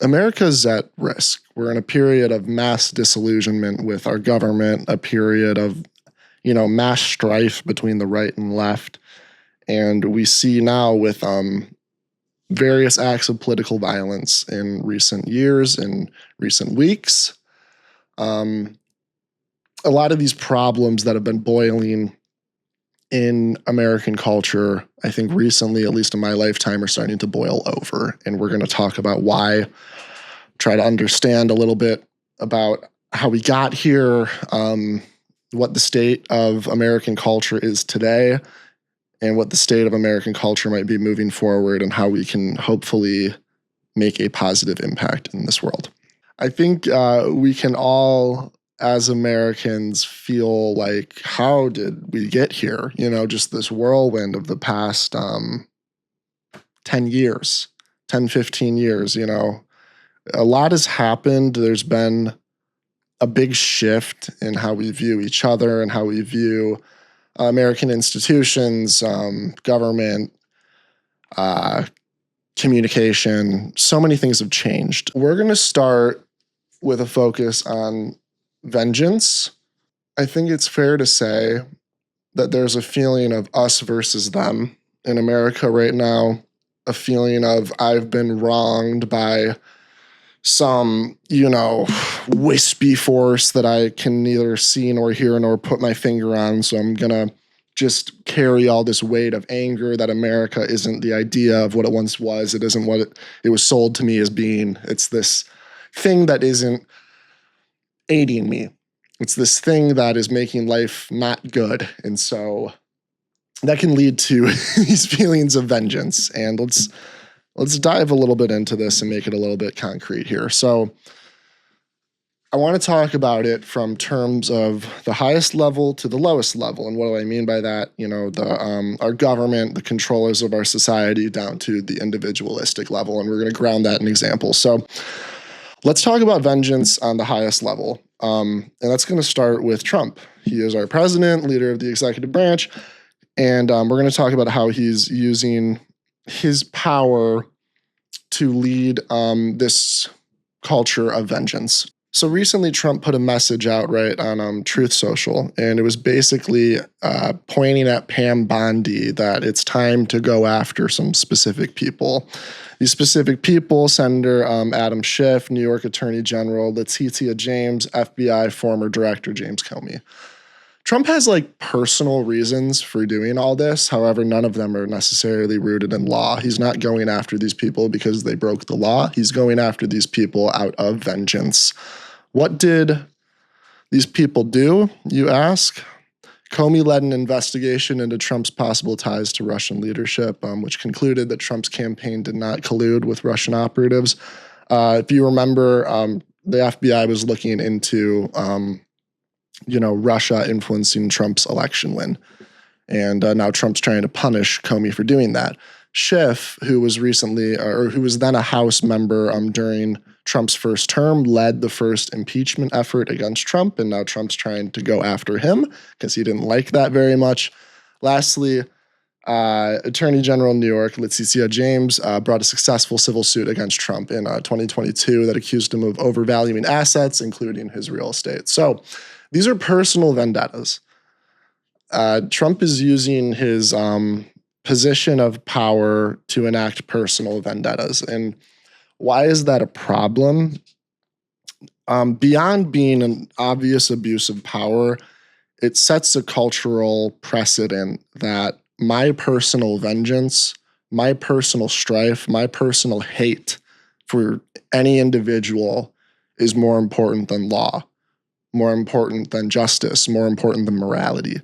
America's at risk. We're in a period of mass disillusionment with our government, a period of, mass strife between the right and left. And we see now with various acts of political violence in recent years and recent weeks, a lot of these problems that have been boiling in American culture, I think recently, at least in my lifetime, are starting to boil over. And we're going to talk about why, try to understand a little bit about how we got here, what the state of American culture is today, and what the state of American culture might be moving forward, and how we can hopefully make a positive impact in this world. I think we can all, as Americans, feel like, how did we get here? Just this whirlwind of the past 10 years, 10, 15 years, A lot has happened. There's been a big shift in how we view each other and how we view American institutions, government, communication. So many things have changed. We're going to start with a focus on vengeance. I think it's fair to say that there's a feeling of us versus them in America right now, a feeling of I've been wronged by some, wispy force that I can neither see nor hear nor put my finger on. So I'm going to just carry all this weight of anger that America isn't the idea of what it once was. It isn't what it was sold to me as being. It's this thing that isn't aiding me. It's this thing that is making life not good. And so that can lead to these feelings of vengeance. And let's dive a little bit into this and make it a little bit concrete here. So I want to talk about it from terms of the highest level to the lowest level. And what do I mean by that? Our government, the controllers of our society, down to the individualistic level. And we're going to ground that in examples. So let's talk about vengeance on the highest level. And that's going to start with Trump. He is our president, leader of the executive branch. And we're going to talk about how he's using his power to lead this culture of vengeance. So recently, Trump put a message out on Truth Social, and it was basically pointing at Pam Bondi that it's time to go after some specific people. These specific people: Senator Adam Schiff, New York Attorney General Letitia James, FBI former Director James Comey. Trump has personal reasons for doing all this. However, none of them are necessarily rooted in law. He's not going after these people because they broke the law. He's going after these people out of vengeance. What did these people do, you ask? Comey led an investigation into Trump's possible ties to Russian leadership, which concluded that Trump's campaign did not collude with Russian operatives. If you remember, the FBI was looking into Russia influencing Trump's election win. And now Trump's trying to punish Comey for doing that. Schiff, who was then a House member during Trump's first term, led the first impeachment effort against Trump. And now Trump's trying to go after him because he didn't like that very much. Lastly, Attorney General of New York, Letitia James, brought a successful civil suit against Trump in 2022 that accused him of overvaluing assets, including his real estate. So these are personal vendettas. Trump is using his position of power to enact personal vendettas. And why is that a problem? Beyond being an obvious abuse of power, it sets a cultural precedent that my personal vengeance, my personal strife, my personal hate for any individual is more important than law, more important than justice, more important than morality.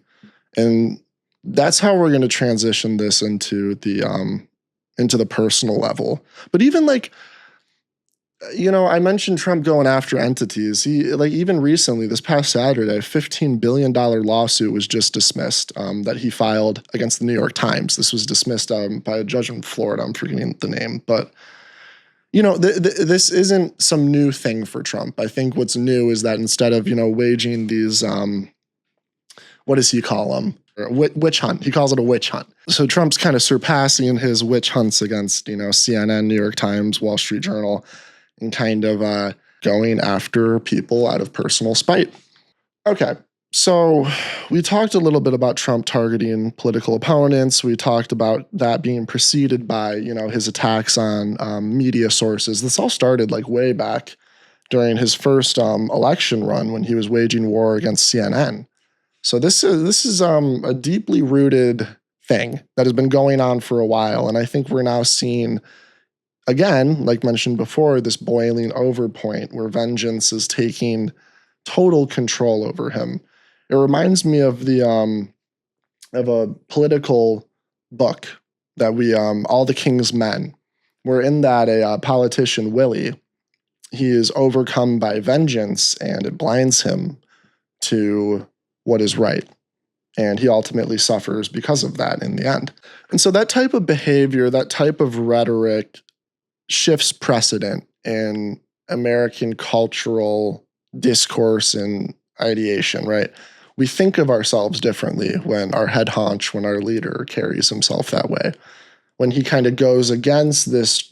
And that's how we're going to transition this into the personal level. But even I mentioned Trump going after entities. He even recently, this past Saturday, a $15 billion lawsuit was just dismissed that he filed against the New York Times. This was dismissed by a judge in Florida. I'm forgetting the name, but this isn't some new thing for Trump. I think what's new is that instead of waging these what does he call them? Witch hunt. He calls it a witch hunt. So Trump's kind of surpassing his witch hunts against CNN, New York Times, Wall Street Journal. and kind of going after people out of personal spite. Okay, so we talked a little bit about Trump targeting political opponents. We talked about that being preceded by, his attacks on media sources. This all started like way back during his first election run when he was waging war against CNN. So this is a deeply rooted thing that has been going on for a while, and I think we're now seeing, again, like mentioned before, this boiling over point where vengeance is taking total control over him. It reminds me of of a political book that we All the King's Men, where in that a politician, Willie, he is overcome by vengeance and it blinds him to what is right. And he ultimately suffers because of that in the end. And so that type of behavior, that type of rhetoric shifts precedent in American cultural discourse and ideation, right? We think of ourselves differently when our head honch, when our leader carries himself that way. When he kind of goes against this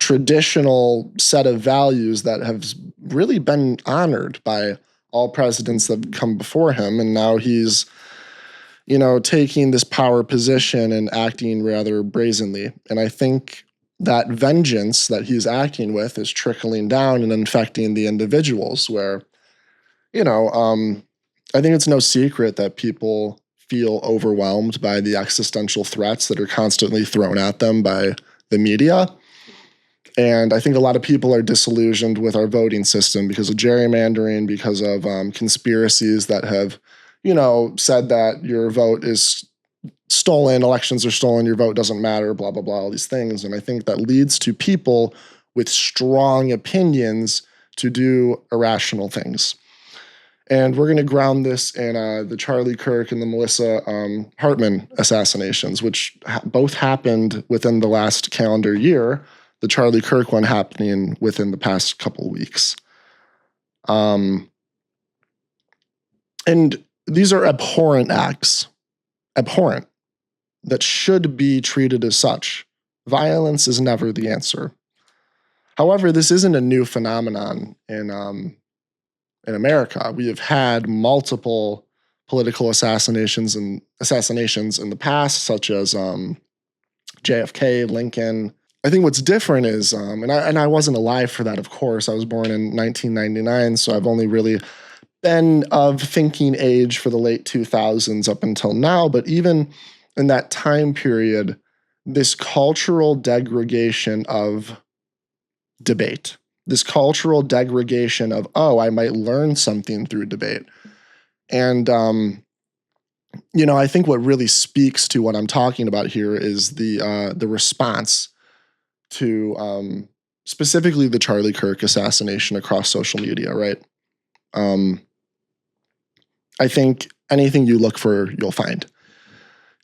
traditional set of values that have really been honored by all presidents that have come before him. And now he's, taking this power position and acting rather brazenly. And I think that vengeance that he's acting with is trickling down and infecting the individuals where, I think it's no secret that people feel overwhelmed by the existential threats that are constantly thrown at them by the media. And I think a lot of people are disillusioned with our voting system because of gerrymandering, because of conspiracies that have, said that your vote is stolen, elections are stolen, your vote doesn't matter, blah, blah, blah, all these things. And I think that leads to people with strong opinions to do irrational things. And we're going to ground this in the Charlie Kirk and the Melissa Hortman assassinations, which both happened within the last calendar year. The Charlie Kirk one happening within the past couple of weeks. And these are abhorrent acts, abhorrent, that should be treated as such. Violence is never the answer. However, this isn't a new phenomenon in America. We have had multiple political assassinations in the past, such as JFK, Lincoln. I think what's different is, and I wasn't alive for that, of course. I was born in 1999, so I've only really been of thinking age for the late 2000s up until now. But even in that time period, this cultural degradation of debate, this cultural degradation of, I might learn something through debate. And, I think what really speaks to what I'm talking about here is the response to specifically the Charlie Kirk assassination across social media, right? I think anything you look for, you'll find.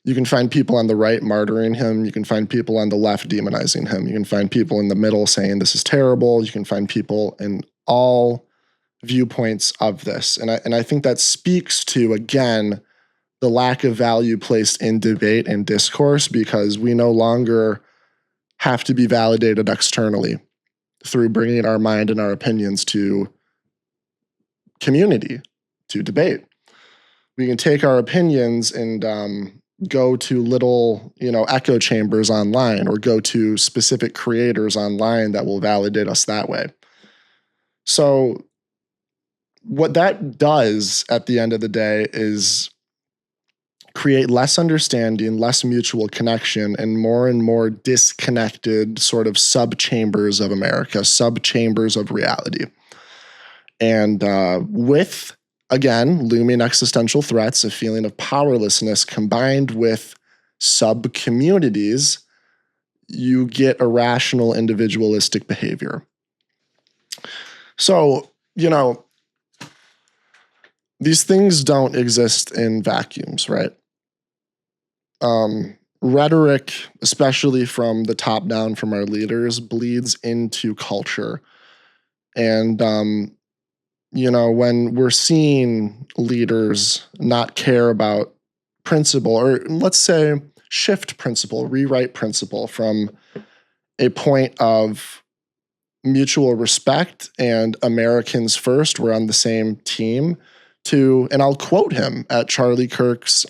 You can find people on the right martyring him. You can find people on the left demonizing him. You can find people in the middle saying this is terrible. You can find people in all viewpoints of this. And I think that speaks to, again, the lack of value placed in debate and discourse, because we no longer have to be validated externally through bringing our mind and our opinions to community, to debate. We can take our opinions and go to little, echo chambers online, or go to specific creators online that will validate us that way. So what that does at the end of the day is create less understanding, less mutual connection, and more disconnected sort of sub-chambers of America, sub-chambers of reality. And with, again, looming existential threats, a feeling of powerlessness combined with sub-communities, you get irrational individualistic behavior. So, these things don't exist in vacuums, right? Rhetoric, especially from the top down from our leaders, bleeds into culture. And, when we're seeing leaders not care about principle, or let's say shift principle, rewrite principle from a point of mutual respect and Americans first, we're on the same team, to, and I'll quote him at Charlie Kirk's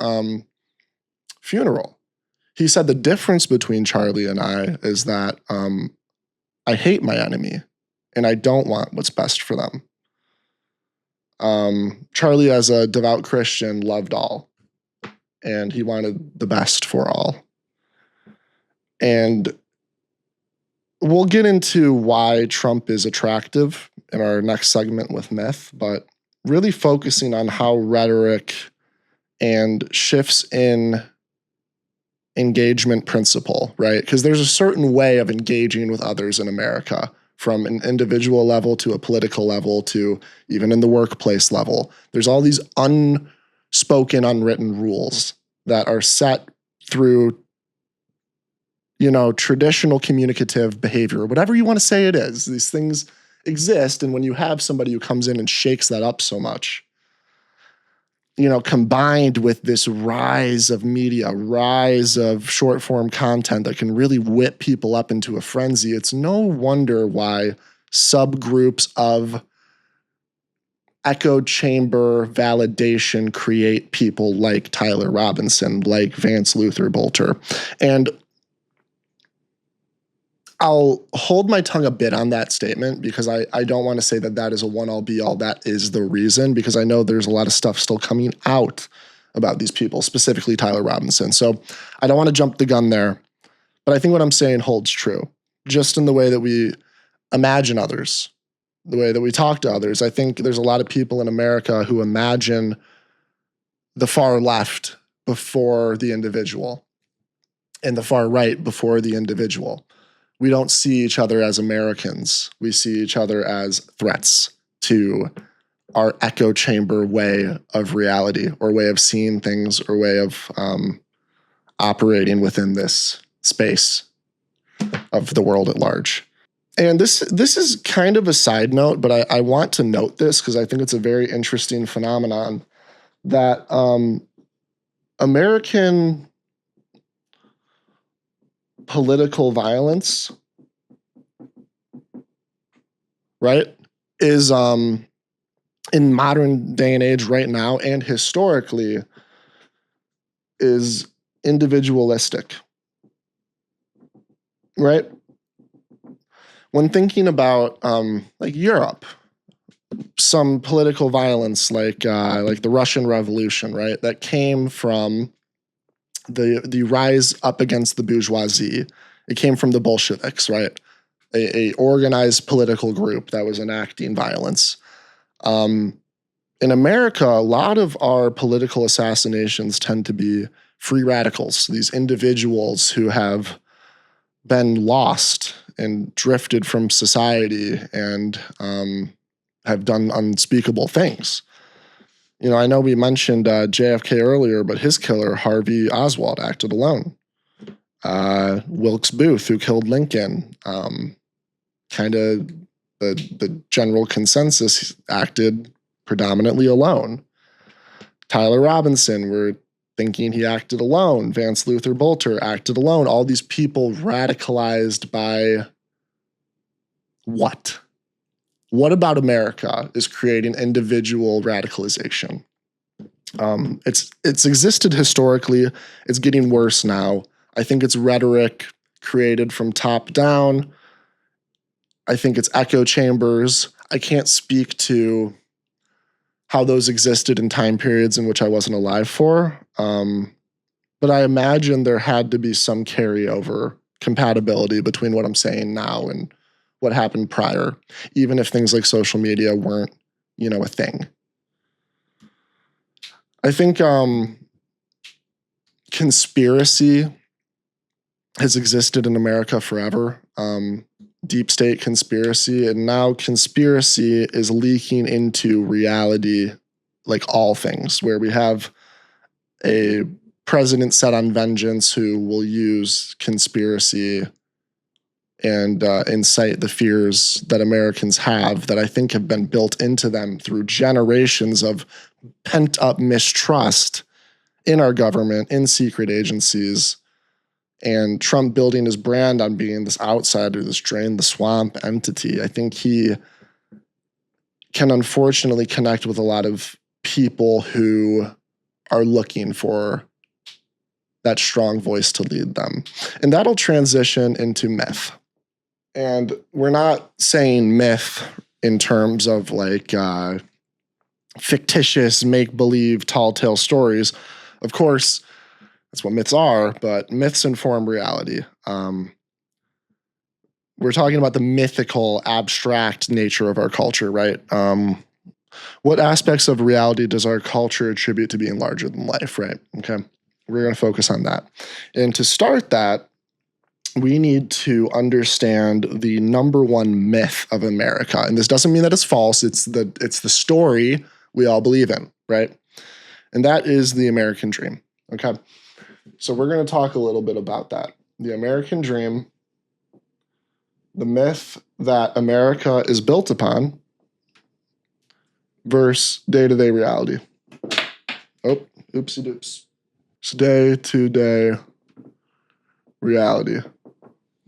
funeral. He said, the difference between Charlie and I is that I hate my enemy and I don't want what's best for them. Charlie, as a devout Christian, loved all, and he wanted the best for all. And we'll get into why Trump is attractive in our next segment with myth, but really focusing on how rhetoric and shifts in engagement principle, right? Because there's a certain way of engaging with others in America, from an individual level to a political level to even in the workplace level. There's all these unspoken, unwritten rules that are set through, traditional communicative behavior, whatever you want to say it is. These things exist, and when you have somebody who comes in and shakes that up so much, combined with this rise of media, rise of short form content that can really whip people up into a frenzy, it's no wonder why subgroups of echo chamber validation create people like Tyler Robinson, like Vance Luther Bolter. And I'll hold my tongue a bit on that statement because I don't want to say that that is a one-all be-all. That is the reason, because I know there's a lot of stuff still coming out about these people, specifically Tyler Robinson. So I don't want to jump the gun there, but I think what I'm saying holds true. Just in the way that we imagine others, the way that we talk to others. I think there's a lot of people in America who imagine the far left before the individual and the far right before the individual. We don't see each other as Americans. We see each other as threats to our echo chamber way of reality, or way of seeing things, or way of operating within this space of the world at large. And this is kind of a side note, but I want to note this because I think it's a very interesting phenomenon that American political violence, right, is in modern day and age right now and historically is individualistic, right? When thinking about like Europe, some political violence like the Russian Revolution, right, that came from the rise up against the bourgeoisie. It came from the Bolsheviks, right? A organized political group that was enacting violence. In America, a lot of our political assassinations tend to be free radicals, these individuals who have been lost and drifted from society and have done unspeakable things. I know we mentioned JFK earlier, but his killer, Harvey Oswald, acted alone. Wilkes Booth, who killed Lincoln, kind of the general consensus, acted predominantly alone. Tyler Robinson, we're thinking he acted alone. Vance Luther Bolter acted alone. All these people radicalized by what? What about America is creating individual radicalization? It's existed historically. It's getting worse now. I think it's rhetoric created from top down. I think it's echo chambers. I can't speak to how those existed in time periods in which I wasn't alive for. But I imagine there had to be some carryover compatibility between what I'm saying now and what happened prior, even if things like social media weren't, a thing. I think conspiracy has existed in America forever. Deep state conspiracy, and now conspiracy is leaking into reality, like all things, where we have a president set on vengeance who will use conspiracy and incite the fears that Americans have, that I think have been built into them through generations of pent-up mistrust in our government, in secret agencies, and Trump building his brand on being this outsider, this drain the swamp entity. I think he can unfortunately connect with a lot of people who are looking for that strong voice to lead them. And that'll transition into myth. And we're not saying myth in terms of like fictitious, make-believe, tall tale stories. Of course, that's what myths are, but myths inform reality. We're talking about the mythical, abstract nature of our culture, right? What aspects of reality does our culture attribute to being larger than life, right? Okay, we're going to focus on that. And to start that, we need to understand the number one myth of America. And this doesn't mean that it's false. It's the story we all believe in, right? And that is the American dream, okay? So we're going to talk a little bit about that. The American dream, the myth that America is built upon versus day-to-day reality. Oh, oopsie doops. It's day-to-day reality.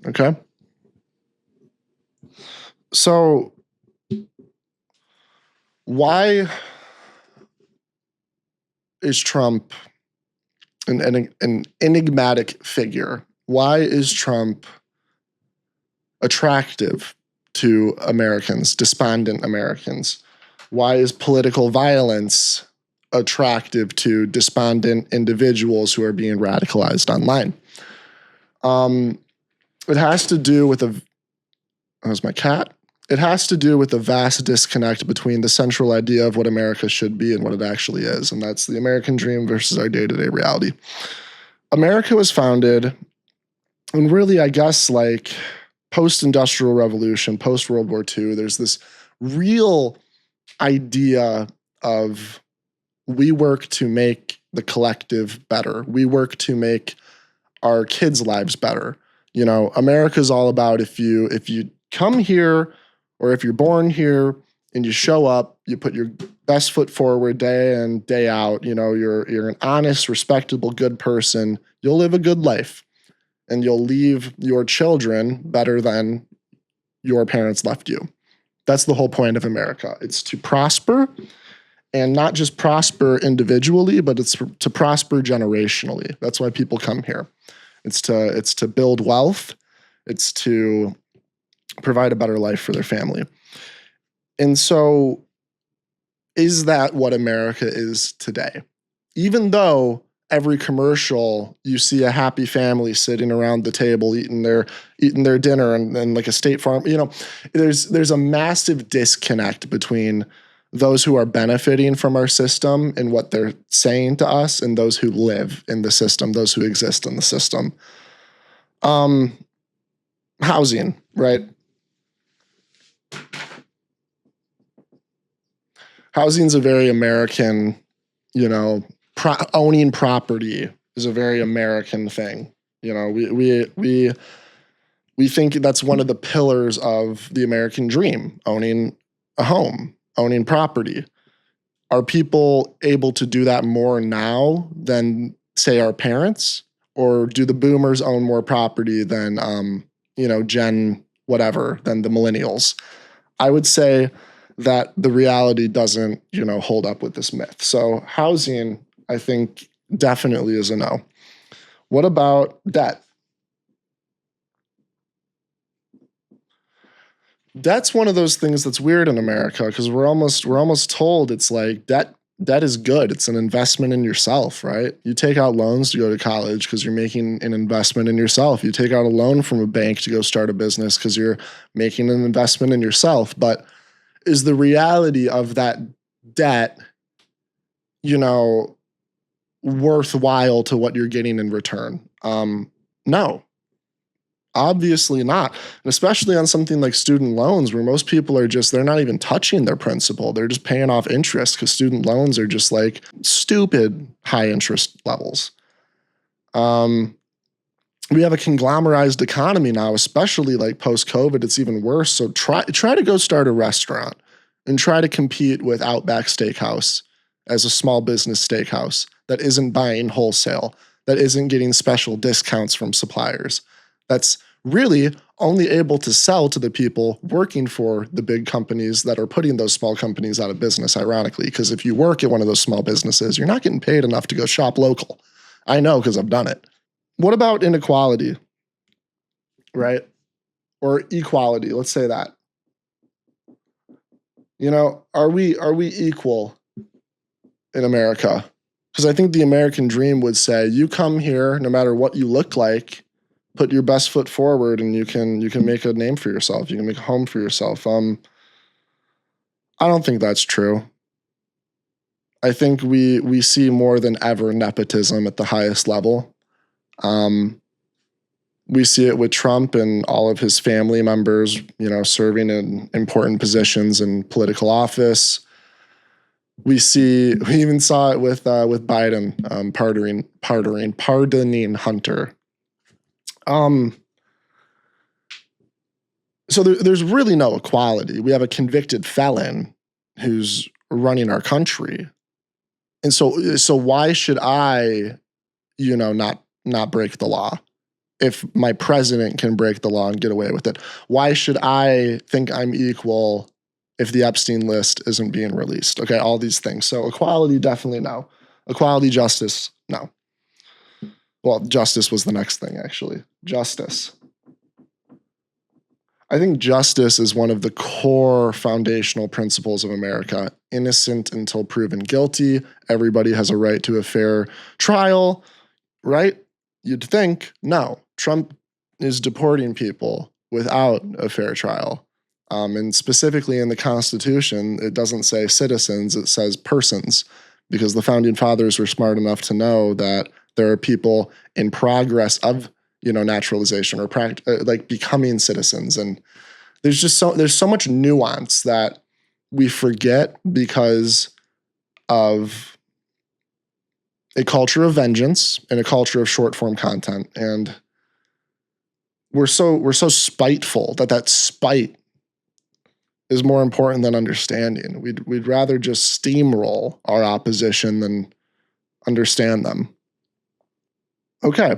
Okay? So why is Trump an enigmatic figure? Why is Trump attractive to Americans, despondent Americans? Why is political violence attractive to despondent individuals who are being radicalized online? It has to do with how's my cat? It has to do with the vast disconnect between the central idea of what America should be and what it actually is. And that's the American dream versus our day-to-day reality. America was founded, and really, I guess, like post-industrial revolution, post-World War II, there's this real idea of we work to make the collective better. We work to make our kids' lives better. You know, America's all about if you come here or if you're born here and you show up, you put your best foot forward day in, day out, you know, you're an honest, respectable, good person, you'll live a good life and you'll leave your children better than your parents left you. That's the whole point of America. It's to prosper, and not just prosper individually, but it's to prosper generationally. That's why people come here. It's to build wealth. It's to provide a better life for their family. And so is that what America is today? Even though every commercial, you see a happy family sitting around the table eating their dinner and like a State Farm, you know, there's a massive disconnect between those who are benefiting from our system and what they're saying to us and those who live in the system, those who exist in the system. Housing, right? Housing's a very American, you know, owning property is a very American thing. You know, we think that's one of the pillars of the American dream, owning a home, owning property. Are people able to do that more now than, say, our parents? Or do the boomers own more property than, you know, Gen whatever, than the millennials? I would say that the reality doesn't, you know, hold up with this myth. So housing, I think, definitely is a no. What about debt? Debt's one of those things that's weird in America because we're almost told it's like debt is good. It's an investment in yourself, right? You take out loans to go to college because you're making an investment in yourself. You take out a loan from a bank to go start a business because you're making an investment in yourself. But is the reality of that debt, you know, worthwhile to what you're getting in return? No. Obviously not. And especially on something like student loans where most people are they're not even touching their principal. They're just paying off interest because student loans are just like stupid high interest levels. We have a conglomerized economy now, especially like post-COVID, it's even worse. So try to go start a restaurant and try to compete with Outback Steakhouse as a small business steakhouse that isn't buying wholesale, that isn't getting special discounts from suppliers, that's really only able to sell to the people working for the big companies that are putting those small companies out of business, ironically, because if you work at one of those small businesses, you're not getting paid enough to go shop local. I know because I've done it. What about inequality, right? Or equality, let's say that. Are we equal in America? Because I think the American dream would say, you come here, no matter what you look like, put your best foot forward, and you can make a name for yourself. You can make a home for yourself. I don't think that's true. I think we see more than ever nepotism at the highest level. We see it with Trump and all of his family members, serving in important positions in political office. We even saw it with Biden pardoning Hunter. So there's really no equality. We have a convicted felon who's running our country, and so why should I, not break the law? If my president can break the law and get away with it, why should I think I'm equal if the Epstein list isn't being released? Okay, all these things. So equality, definitely no. Equality, justice, no. Well, justice was the next thing, actually. Justice. I think justice is one of the core foundational principles of America. Innocent until proven guilty. Everybody has a right to a fair trial, right? You'd think, no. Trump is deporting people without a fair trial. And specifically in the Constitution, it doesn't say citizens, it says persons, because the founding fathers were smart enough to know that there are people in progress of, naturalization or like becoming citizens. And there's so much nuance that we forget because of a culture of vengeance and a culture of short form content. And we're so spiteful that spite is more important than understanding. We'd rather just steamroll our opposition than understand them. Okay.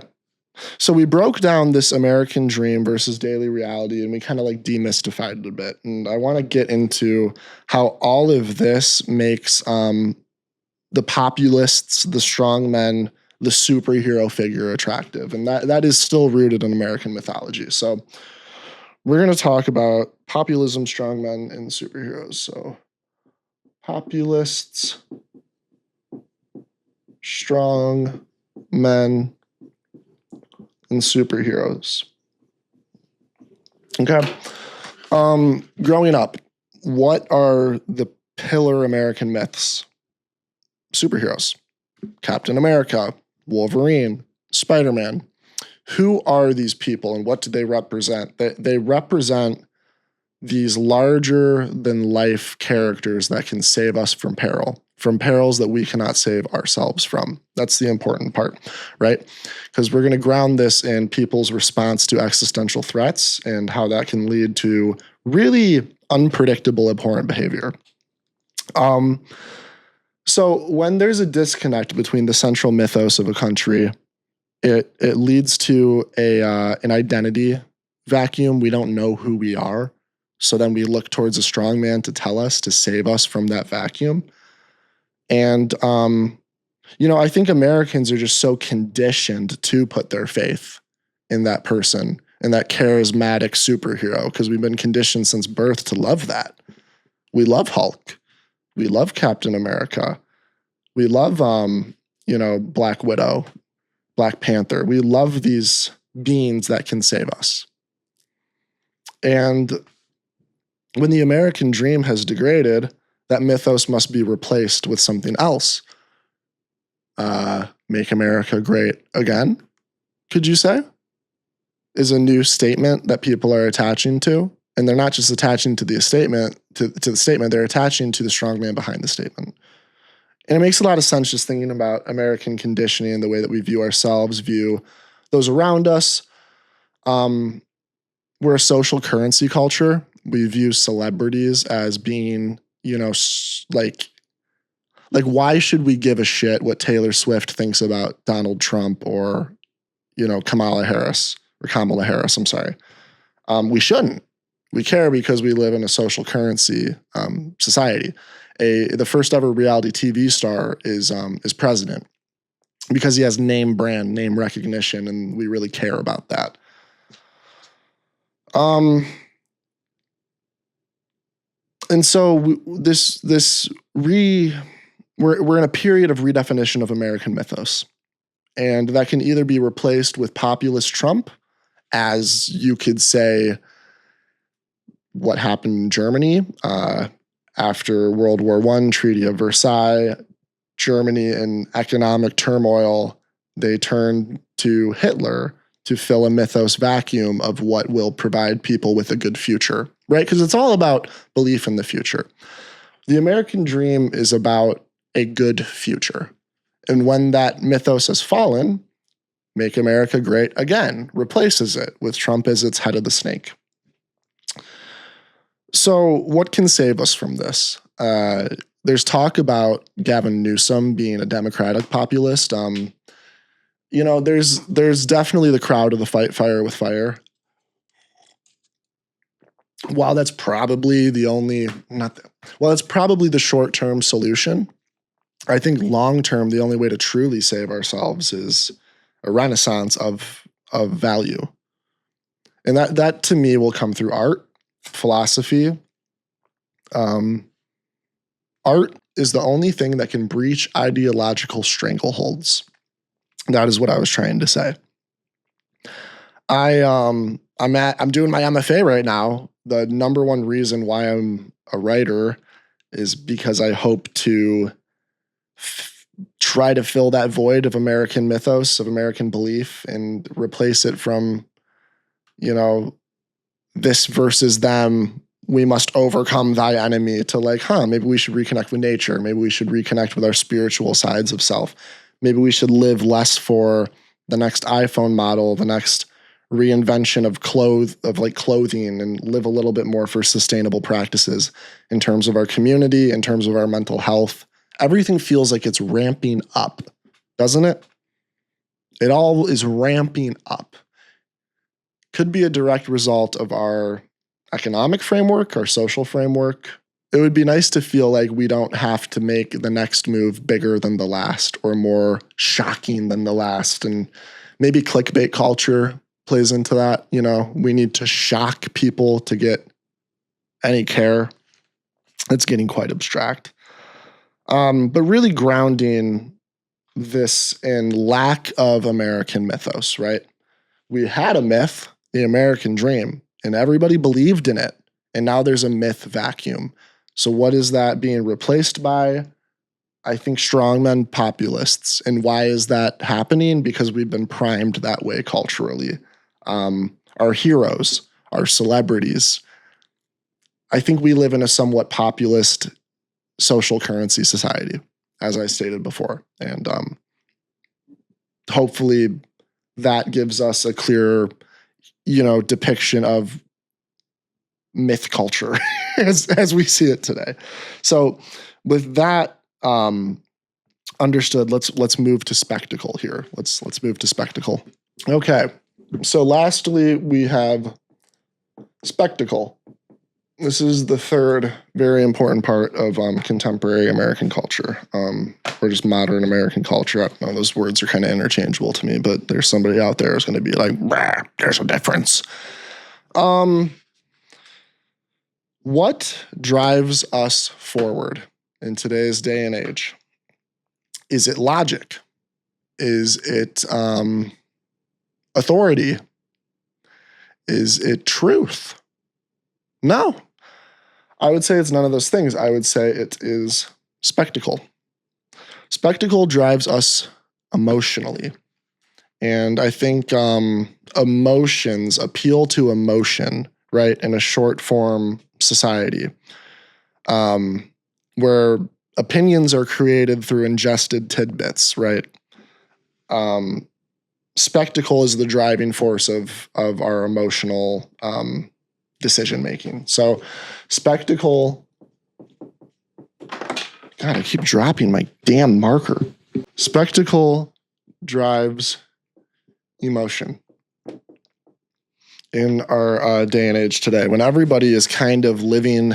So we broke down this American dream versus daily reality, and we kind of like demystified it a bit. And I want to get into how all of this makes the populists, the strongmen, the superhero figure attractive. And that is still rooted in American mythology. So we're going to talk about populism, strongmen, and superheroes. So populists, strong men, and superheroes. Okay. Growing up, what are the pillar American myths? Superheroes. Captain America, Wolverine, Spider-Man. Who are these people and what do they represent? They represent these larger than life characters that can save us from perils that we cannot save ourselves from. That's the important part, right? Because we're going to ground this in people's response to existential threats and how that can lead to really unpredictable, abhorrent behavior. So when there's a disconnect between the central mythos of a country, it leads to an identity vacuum. We don't know who we are. So then we look towards a strong man to tell us, to save us from that vacuum. And, I think Americans are just so conditioned to put their faith in that person, in that charismatic superhero, because we've been conditioned since birth to love that. We love Hulk. We love Captain America. We love, Black Widow, Black Panther. We love these beings that can save us. And when the American dream has degraded, that mythos must be replaced with something else. Make America great again, could you say? Is a new statement that people are attaching to. And they're not just attaching to the statement, to the statement, they're attaching to the strong man behind the statement. And it makes a lot of sense just thinking about American conditioning and the way that we view ourselves, view those around us. We're a social currency culture. We view celebrities as being, like Like, why should we give a shit what Taylor Swift thinks about Donald Trump or, Kamala Harris, I'm sorry. We shouldn't. We care because we live in a social currency society. The first ever reality TV star is president because he has name brand, name recognition, and we really care about that. And so we're in a period of redefinition of American mythos, and that can either be replaced with populist Trump, as you could say, what happened in Germany after World War I, Treaty of Versailles, Germany in economic turmoil, they turned to Hitler to fill a mythos vacuum of what will provide people with a good future, right? Because it's all about belief in the future. The American dream is about a good future. And when that mythos has fallen, Make America Great Again replaces it with Trump as its head of the snake. So what can save us from this? There's talk about Gavin Newsom being a Democratic populist. There's definitely the crowd of the fight fire with fire. While that's probably that's probably the short-term solution, I think long-term, the only way to truly save ourselves is a renaissance of value. And that to me will come through art, philosophy. Art is the only thing that can breach ideological strangleholds. That is what I was trying to say. I'm doing my MFA right now. The number one reason why I'm a writer is because I hope to try to fill that void of American mythos, of American belief, and replace it from, this versus them, we must overcome thy enemy, to maybe we should reconnect with nature. Maybe we should reconnect with our spiritual sides of self. Maybe we should live less for the next iPhone model, the next reinvention of clothing, and live a little bit more for sustainable practices in terms of our community, in terms of our mental health. Everything feels like it's ramping up, doesn't it? It all is ramping up. Could be a direct result of our economic framework, our social framework. It would be nice to feel like we don't have to make the next move bigger than the last or more shocking than the last. And maybe clickbait culture plays into that. We need to shock people to get any care. It's getting quite abstract. But really grounding this in lack of American mythos, right? We had a myth, the American dream, and everybody believed in it. And now there's a myth vacuum. So what is that being replaced by? I think strongmen populists. And why is that happening? Because we've been primed that way culturally. Our heroes, our celebrities. I think we live in a somewhat populist social currency society, as I stated before. And hopefully that gives us a clearer, depiction of myth culture as we see it today. So with that understood, let's move to spectacle here. Let's move to spectacle. Okay. So lastly, we have spectacle. This is the third very important part of contemporary American culture, or just modern American culture. I don't know, those words are kind of interchangeable to me, but there's somebody out there who's going to be like, there's a difference. What drives us forward in today's day and age? Is it logic? Is it authority? Is it truth? No. I would say it's none of those things. I would say it is spectacle. Spectacle drives us emotionally. And I think emotions appeal to emotion, right, in a short form society where opinions are created through ingested tidbits, right? Spectacle is the driving force of our emotional decision making. So spectacle God, I keep dropping my damn marker. Spectacle drives emotion in our day and age today, when everybody is kind of living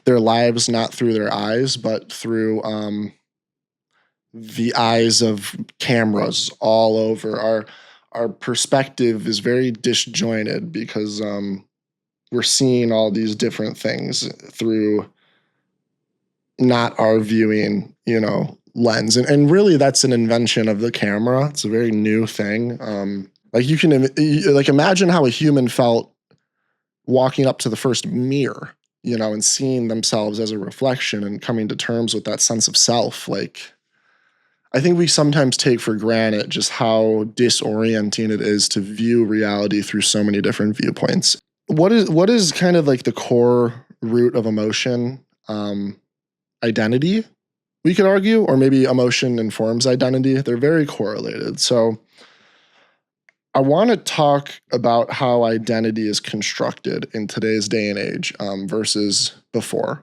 their lives not through their eyes, but through the eyes of cameras all over. Our perspective is very disjointed because we're seeing all these different things through not our viewing, lens. And really that's an invention of the camera. It's a very new thing. Like you can imagine how a human felt walking up to the first mirror, and seeing themselves as a reflection and coming to terms with that sense of self. Like, I think we sometimes take for granted just how disorienting it is to view reality through so many different viewpoints. What is kind of like the core root of emotion? Identity, we could argue, or maybe emotion informs identity. They're very correlated. So I want to talk about how identity is constructed in today's day and age versus before.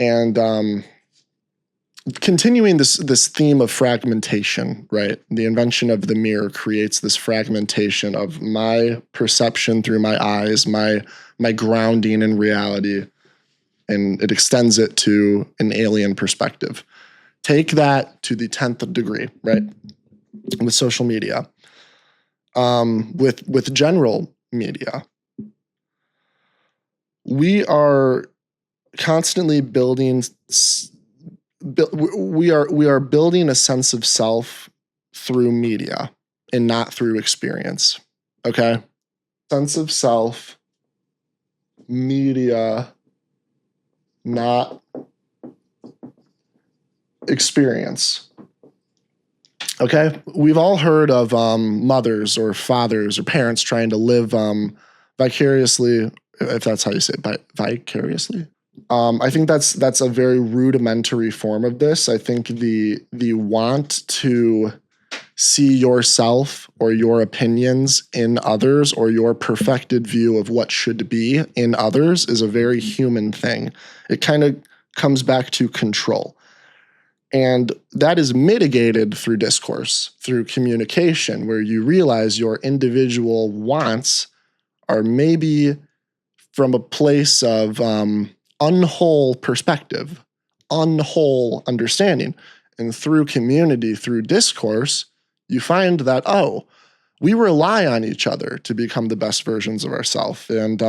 And continuing this theme of fragmentation, right? The invention of the mirror creates this fragmentation of my perception through my eyes, my grounding in reality, and it extends it to an alien perspective. Take that to the 10th degree, right? With social media, with general media, we are constantly building. We are building a sense of self through media and not through experience. Okay, sense of self, media, not experience. Okay, we've all heard of mothers or fathers or parents trying to live vicariously, if that's how you say it, vicariously. I think that's a very rudimentary form of this. I think the want to see yourself or your opinions in others or your perfected view of what should be in others is a very human thing. It kind of comes back to control. And that is mitigated through discourse, through communication, where you realize your individual wants are maybe from a place of unwhole perspective, unwhole understanding. And through community, through discourse, you find that, we rely on each other to become the best versions of ourselves. And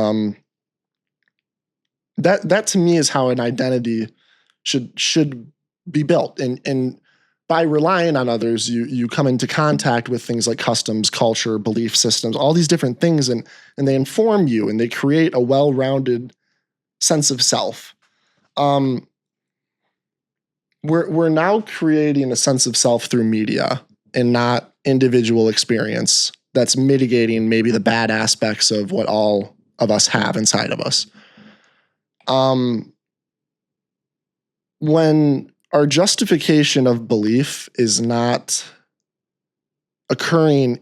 that to me is how an identity should be built. And by relying on others, you come into contact with things like customs, culture, belief systems, all these different things, and they inform you and they create a well-rounded sense of self. We're now creating a sense of self through media and not individual experience that's mitigating maybe the bad aspects of what all of us have inside of us. When our justification of belief is not occurring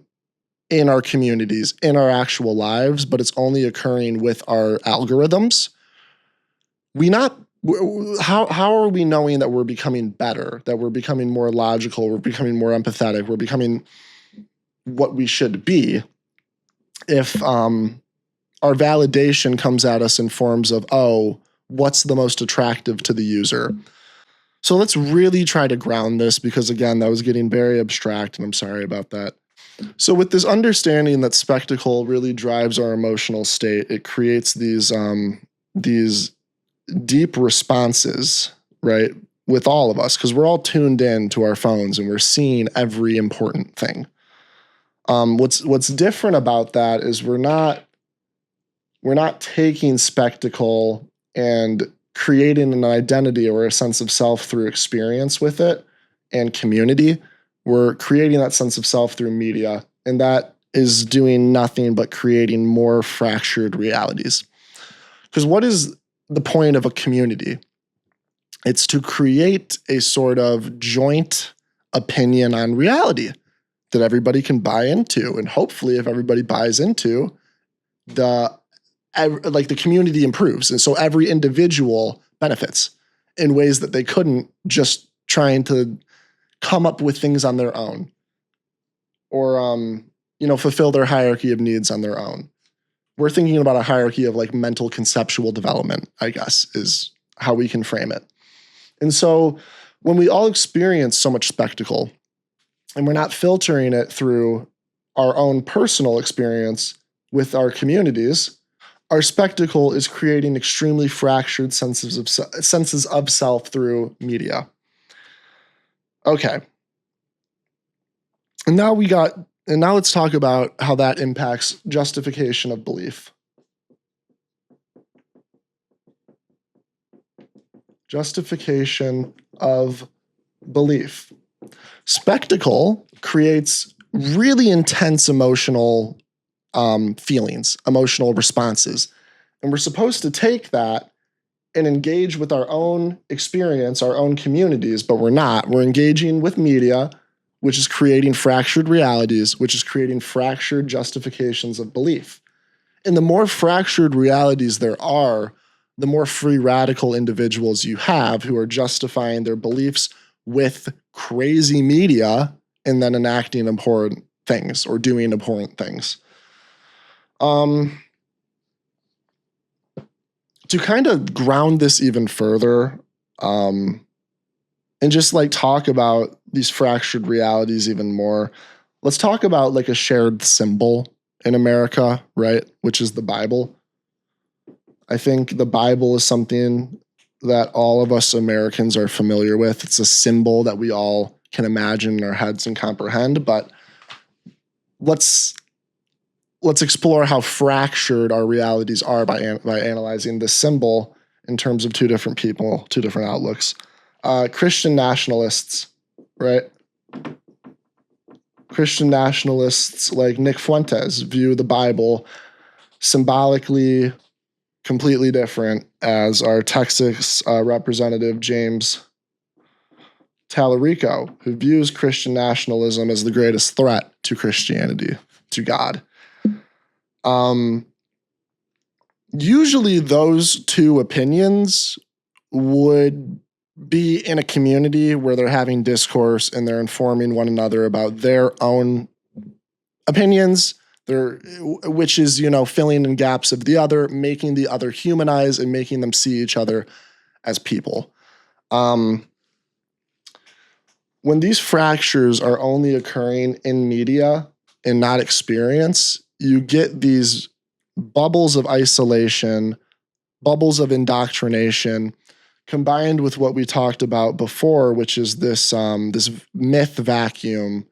in our communities, in our actual lives, but it's only occurring with our algorithms, how are we knowing that we're becoming better, that we're becoming more logical, we're becoming more empathetic, we're becoming what we should be if our validation comes at us in forms of, what's the most attractive to the user? So let's really try to ground this because, again, that was getting very abstract, and I'm sorry about that. So with this understanding that spectacle really drives our emotional state, it creates these deep responses, right, with all of us, because we're all tuned in to our phones and we're seeing every important thing. What's different about that is we're not taking spectacle and creating an identity or a sense of self through experience with it and community. We're creating that sense of self through media, and that is doing nothing but creating more fractured realities. Because what is the point of a community? It's to create a sort of joint opinion on reality that everybody can buy into. And hopefully, if everybody buys into, the community improves. And so every individual benefits. in ways that they couldn't, just trying to come up with things on their own, or fulfill their hierarchy of needs on their own. We're thinking about a hierarchy of like mental conceptual development, I guess, is how we can frame it. And so when we all experience so much spectacle, and we're not filtering it through our own personal experience with our communities, our spectacle is creating extremely fractured senses of self through media. Okay. And now let's talk about how that impacts justification of belief. Justification of belief. Spectacle creates really intense emotional feelings, emotional responses. And we're supposed to take that and engage with our own experience, our own communities, but we're not. We're engaging with media, which is creating fractured realities, which is creating fractured justifications of belief. And the more fractured realities there are, the more free radical individuals you have who are justifying their beliefs with crazy media and then enacting abhorrent things or doing abhorrent things. To kind of ground this even further, and just like talk about these fractured realities even more, let's talk about like a shared symbol in America, right? Which is the Bible. I think the Bible is something that all of us Americans are familiar with. It's a symbol that we all can imagine in our heads and comprehend, but let's explore how fractured our realities are by analyzing this symbol in terms of two different people, two different outlooks. Christian nationalists, right? Christian nationalists like Nick Fuentes view the Bible symbolically completely different as our Texas representative James Tallarico, who views Christian nationalism as the greatest threat to Christianity, to God. Usually those two opinions would be in a community where they're having discourse and they're informing one another about their own opinions, which is, filling in gaps of the other, making the other humanize and making them see each other as people. When these fractures are only occurring in media and not experience, you get these bubbles of isolation, bubbles of indoctrination, combined with what we talked about before, which is this myth vacuum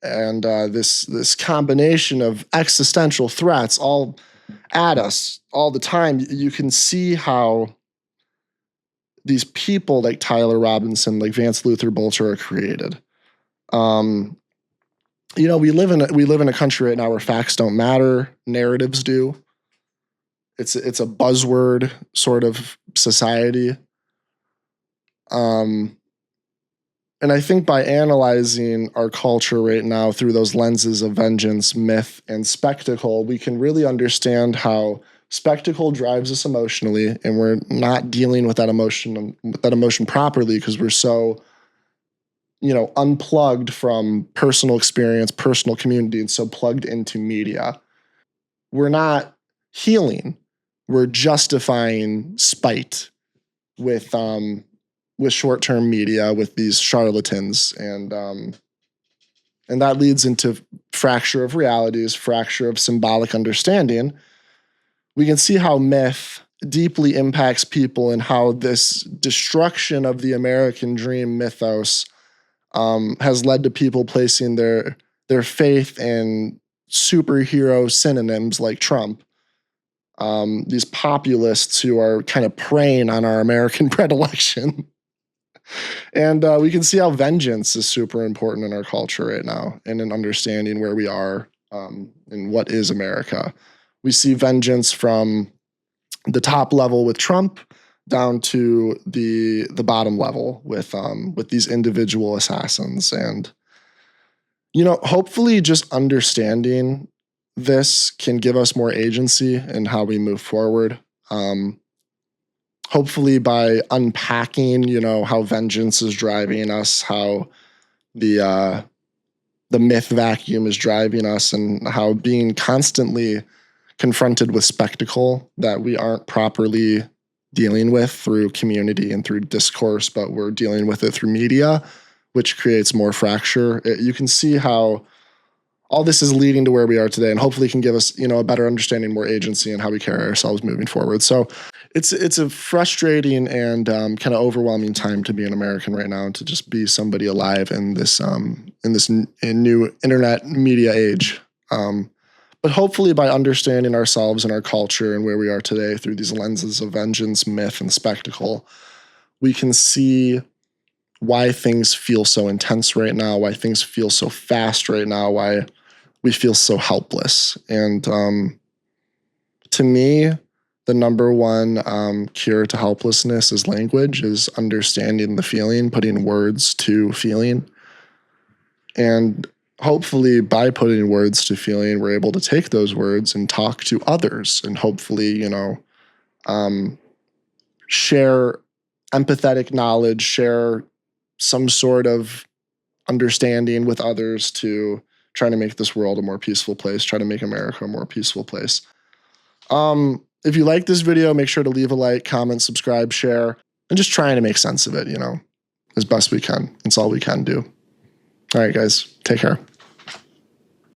and this combination of existential threats all at us all the time. You can see how these people like Tyler Robinson, like Vance Luther Bolter are created. We live in a country right now where facts don't matter, narratives do. It's a buzzword sort of society. And I think by analyzing our culture right now through those lenses of vengeance, myth, and spectacle, we can really understand how spectacle drives us emotionally, and we're not dealing with that emotion properly because we're so, unplugged from personal experience, personal community, and so plugged into media. We're not healing. We're justifying spite with short-term media, with these charlatans, and that leads into fracture of realities, fracture of symbolic understanding. We can see how myth deeply impacts people and how this destruction of the American dream mythos has led to people placing their faith in superhero synonyms like Trump. These populists who are kind of preying on our American predilection. And we can see how vengeance is super important in our culture right now and in understanding where we are and what is America. We see vengeance from the top level with Trump down to the bottom level with these individual assassins. And, hopefully just understanding this can give us more agency in how we move forward. hopefully by unpacking, how vengeance is driving us, how the myth vacuum is driving us, and how being constantly confronted with spectacle that we aren't properly dealing with through community and through discourse, but we're dealing with it through media, which creates more fracture. You can see how all this is leading to where we are today, and hopefully can give us, a better understanding, more agency in how we carry ourselves moving forward. So it's a frustrating and kind of overwhelming time to be an American right now, to just be somebody alive in this new internet media age. But hopefully by understanding ourselves and our culture and where we are today through these lenses of vengeance, myth, and spectacle, we can see why things feel so intense right now, why things feel so fast right now, why we feel so helpless. And to me, the number one cure to helplessness is language, is understanding the feeling, putting words to feeling. And hopefully by putting words to feeling, we're able to take those words and talk to others and hopefully, share empathetic knowledge, share some sort of understanding with others to try to make this world a more peaceful place, try to make America a more peaceful place. If you like this video, make sure to leave a like, comment, subscribe, share, and just trying to make sense of it, as best we can. It's all we can do. All right, guys, take care.